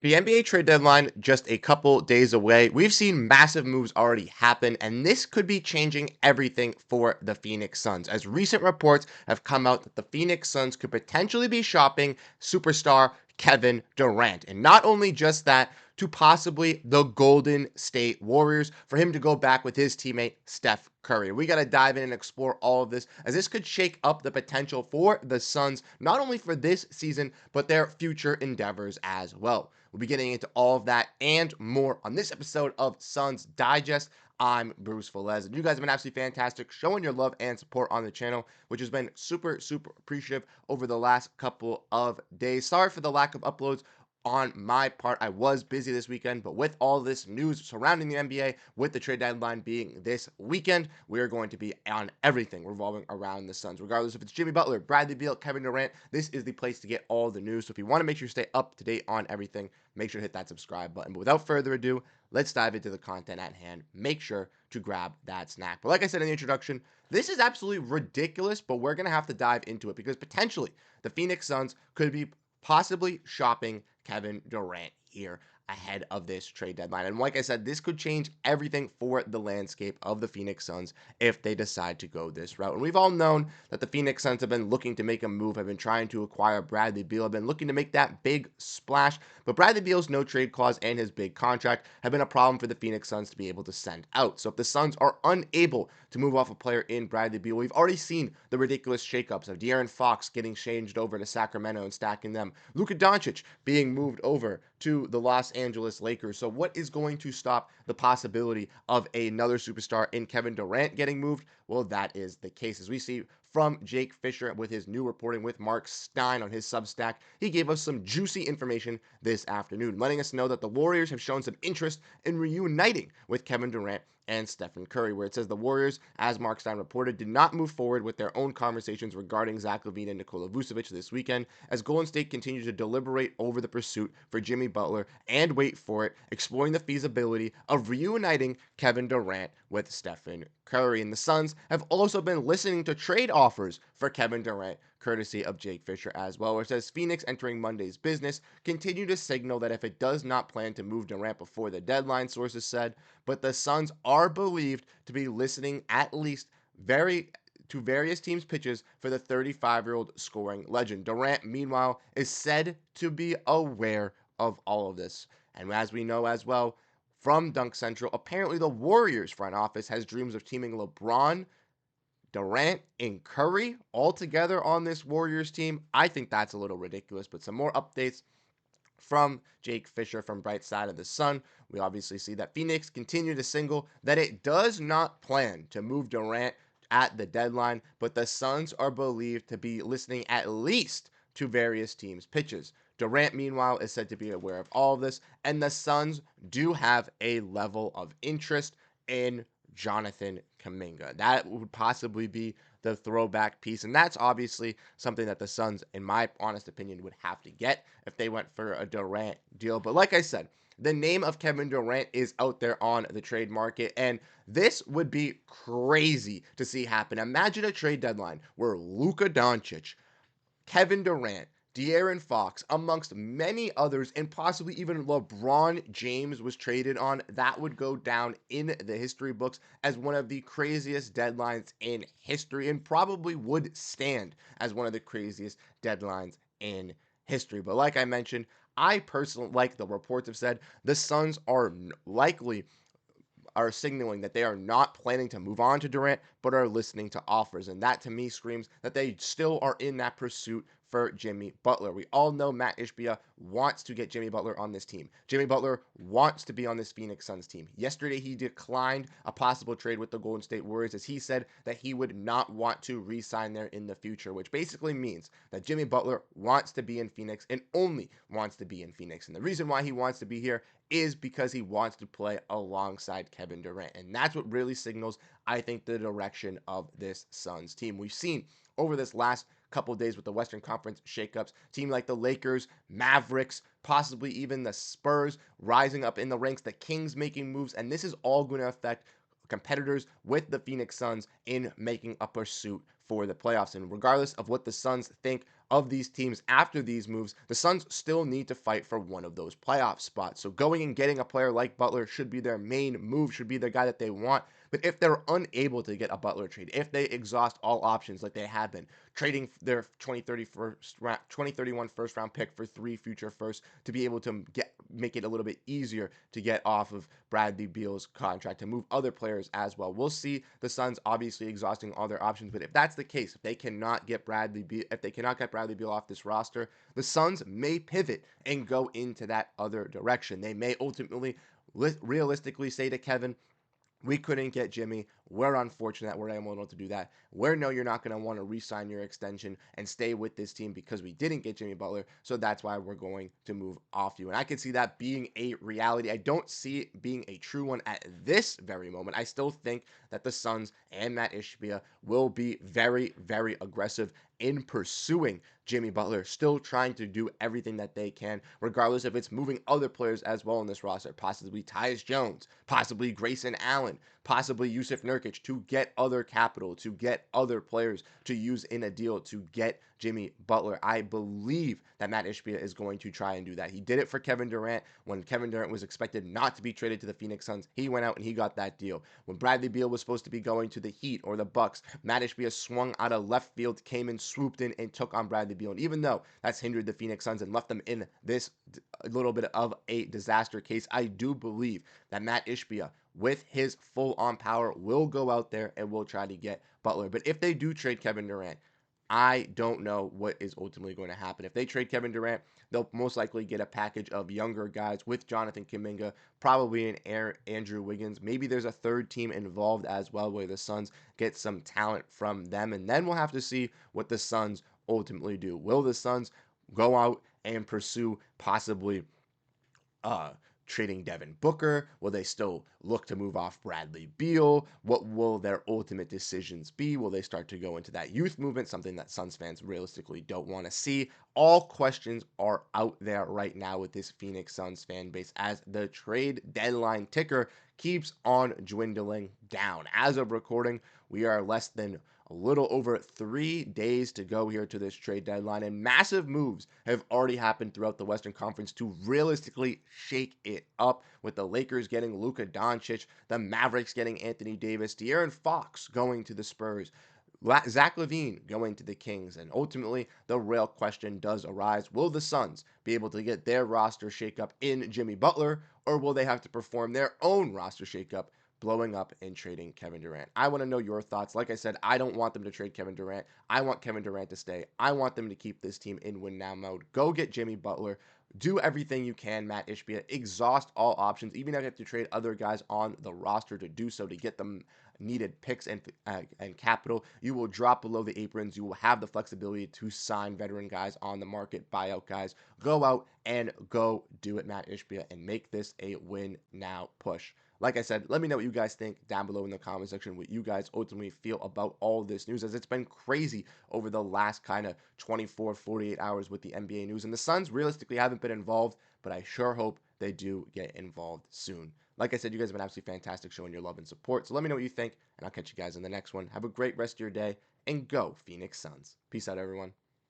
The NBA trade deadline just a couple days away. We've seen massive moves already happen, and this could be changing everything for the Phoenix Suns. As recent reports have come out that the Phoenix Suns could potentially be shopping superstar Kevin Durant. And not only just that, to possibly the Golden State Warriors for him to go back with his teammate Steph Curry. We got to dive in and explore all of this as this could shake up the potential for the Suns, not only for this season, but their future endeavors as well. We'll be getting into all of that and more on this episode of Suns Digest. I'm Bruce Veliz, and you guys have been absolutely fantastic showing your love and support on the channel, which has been super, super appreciative over the last couple of days. Sorry for the lack of uploads on my part. I was busy this weekend, but with all this news surrounding the NBA, with the trade deadline being this weekend, we are going to be on everything revolving around the Suns. Regardless if it's Jimmy Butler, Bradley Beal, Kevin Durant, this is the place to get all the news. So if you want to make sure you stay up to date on everything, make sure to hit that subscribe button. But without further ado, let's dive into the content at hand. Make sure to grab that snack. But like I said in the introduction, this is absolutely ridiculous, but we're going to have to dive into it because potentially the Phoenix Suns could be possibly shopping Kevin Durant here ahead of this trade deadline. And like I said, this could change everything for the landscape of the Phoenix Suns if they decide to go this route. And we've all known that the Phoenix Suns have been looking to make a move, have been trying to acquire Bradley Beal, have been looking to make that big splash. But Bradley Beal's no trade clause and his big contract have been a problem for the Phoenix Suns to be able to send out. So if the Suns are unable to move off a player in Bradley Beal, we've already seen the ridiculous shakeups of De'Aaron Fox getting changed over to Sacramento and stacking them, Luka Doncic being moved over to the Los Angeles Lakers. So what is going to stop the possibility of another superstar in Kevin Durant getting moved? Well, that is the case. As we see from Jake Fisher with his new reporting with Mark Stein on his Substack, he gave us some juicy information this afternoon, letting us know that the Warriors have shown some interest in reuniting with Kevin Durant and Stephen Curry, where it says the Warriors, as Mark Stein reported, did not move forward with their own conversations regarding Zach LaVine and Nikola Vucevic this weekend, as Golden State continues to deliberate over the pursuit for Jimmy Butler and, wait for it, exploring the feasibility of reuniting Kevin Durant with Stephen Curry. And the Suns have also been listening to trade offers for Kevin Durant, courtesy of Jake Fisher as well, where it says Phoenix entering Monday's business continue to signal that if it does not plan to move Durant before the deadline, sources said, but the Suns are believed to be listening at least to various teams' pitches for the 35-year-old scoring legend. Durant, meanwhile, is said to be aware of all of this. And as we know as well from Dunk Central, apparently the Warriors front office has dreams of teaming LeBron, Durant, and Curry all together on this Warriors team. I think that's a little ridiculous, but some more updates from Jake Fisher from Bright Side of the Sun. We obviously see that Phoenix continue to signal that it does not plan to move Durant at the deadline, but the Suns are believed to be listening at least to various teams' pitches. Durant, meanwhile, is said to be aware of all of this, and the Suns do have a level of interest in Jonathan Kuminga. That would possibly be the throwback piece, and that's obviously something that the Suns, in my honest opinion, would have to get if they went for a Durant deal. But like I said, the name of Kevin Durant is out there on the trade market, and this would be crazy to see happen. Imagine a trade deadline where Luka Doncic, Kevin Durant, De'Aaron Fox, amongst many others, and possibly even LeBron James was traded on. That would go down in the history books as one of the craziest deadlines in history, and probably would stand as one of the craziest deadlines in history. But like I mentioned, I personally, like the reports have said, the Suns are signaling that they are not planning to move on to Durant, but are listening to offers. And that to me screams that they still are in that pursuit for Jimmy Butler. We all know Matt Ishbia wants to get Jimmy Butler on this team. Jimmy Butler wants to be on this Phoenix Suns team. Yesterday, he declined a possible trade with the Golden State Warriors as he said that he would not want to re-sign there in the future, which basically means that Jimmy Butler wants to be in Phoenix and only wants to be in Phoenix. And the reason why he wants to be here is because he wants to play alongside Kevin Durant. And that's what really signals, I think, the direction of this Suns team. We've seen over this last couple of days with the Western Conference shakeups, team like the Lakers, Mavericks, possibly even the Spurs rising up in the ranks, the Kings making moves, and this is all going to affect competitors with the Phoenix Suns in making a pursuit for the playoffs. And regardless of what the Suns think of these teams after these moves, the Suns still need to fight for one of those playoff spots. So going and getting a player like Butler should be their main move, should be the guy that they want. But if they're unable to get a Butler trade, if they exhaust all options like they have been, trading their 2031 first round pick for 3 future firsts to be able to make it a little bit easier to get off of Bradley Beal's contract, to move other players as well. We'll see the Suns obviously exhausting all their options, but if that's the case, if they cannot get Bradley Beal off this roster, the Suns may pivot and go into that other direction. They may ultimately realistically say to Kevin, we couldn't get Jimmy. We're unfortunate that we're able to do that. We know you're not going to want to re-sign your extension and stay with this team because we didn't get Jimmy Butler. So that's why we're going to move off you. And I can see that being a reality. I don't see it being a true one at this very moment. I still think that the Suns and Matt Ishbia will be very, very aggressive in pursuing Jimmy Butler, still trying to do everything that they can, regardless if it's moving other players as well in this roster, possibly Tyus Jones, possibly Grayson Allen, possibly Yusuf Nurkic, to get other capital, to get other players to use in a deal to get Jimmy Butler. I believe that Matt Ishbia is going to try and do that. He did it for Kevin Durant when Kevin Durant was expected not to be traded to the Phoenix Suns. He went out and he got that deal. When Bradley Beal was supposed to be going to the Heat or the Bucks, Matt Ishbia swung out of left field, came in, swooped in, and took on Bradley Beal. And even though that's hindered the Phoenix Suns and left them in this little bit of a disaster case, I do believe that Matt Ishbia, with his full-on power, will go out there and will try to get Butler. But if they do trade Kevin Durant, I don't know what is ultimately going to happen. If they trade Kevin Durant, they'll most likely get a package of younger guys with Jonathan Kuminga, probably an Andrew Wiggins. Maybe there's a third team involved as well where the Suns get some talent from them. And then we'll have to see what the Suns ultimately do. Will the Suns go out and pursue possibly uh, trading Devin Booker? Will they still look to move off Bradley Beal? What will their ultimate decisions be? Will they start to go into that youth movement, something that Suns fans realistically don't want to see? All questions are out there right now with this Phoenix Suns fan base as the trade deadline ticker keeps on dwindling down. As of recording, we are less than a little over 3 days to go here to this trade deadline, and massive moves have already happened throughout the Western Conference to realistically shake it up, with the Lakers getting Luka Doncic, the Mavericks getting Anthony Davis, De'Aaron Fox going to the Spurs, Zach LaVine going to the Kings, and ultimately the real question does arise: will the Suns be able to get their roster shakeup in Jimmy Butler, or will they have to perform their own roster shakeup, blowing up and trading Kevin Durant? I want to know your thoughts. Like I said, I don't want them to trade Kevin Durant. I want Kevin Durant to stay. I want them to keep this team in win now mode. Go get Jimmy Butler. Do everything you can, Matt Ishbia. Exhaust all options, even if you have to trade other guys on the roster to do so, to get them needed picks and capital. You will drop below the aprons. You will have the flexibility to sign veteran guys on the market, buyout guys. Go out and go do it, Matt Ishbia, and make this a win now push. Like I said, let me know what you guys think down below in the comment section, what you guys ultimately feel about all this news, as it's been crazy over the last kind of 24, 48 hours with the NBA news. And the Suns realistically haven't been involved, but I sure hope they do get involved soon. Like I said, you guys have been absolutely fantastic showing your love and support. So let me know what you think, and I'll catch you guys in the next one. Have a great rest of your day, and go Phoenix Suns. Peace out, everyone.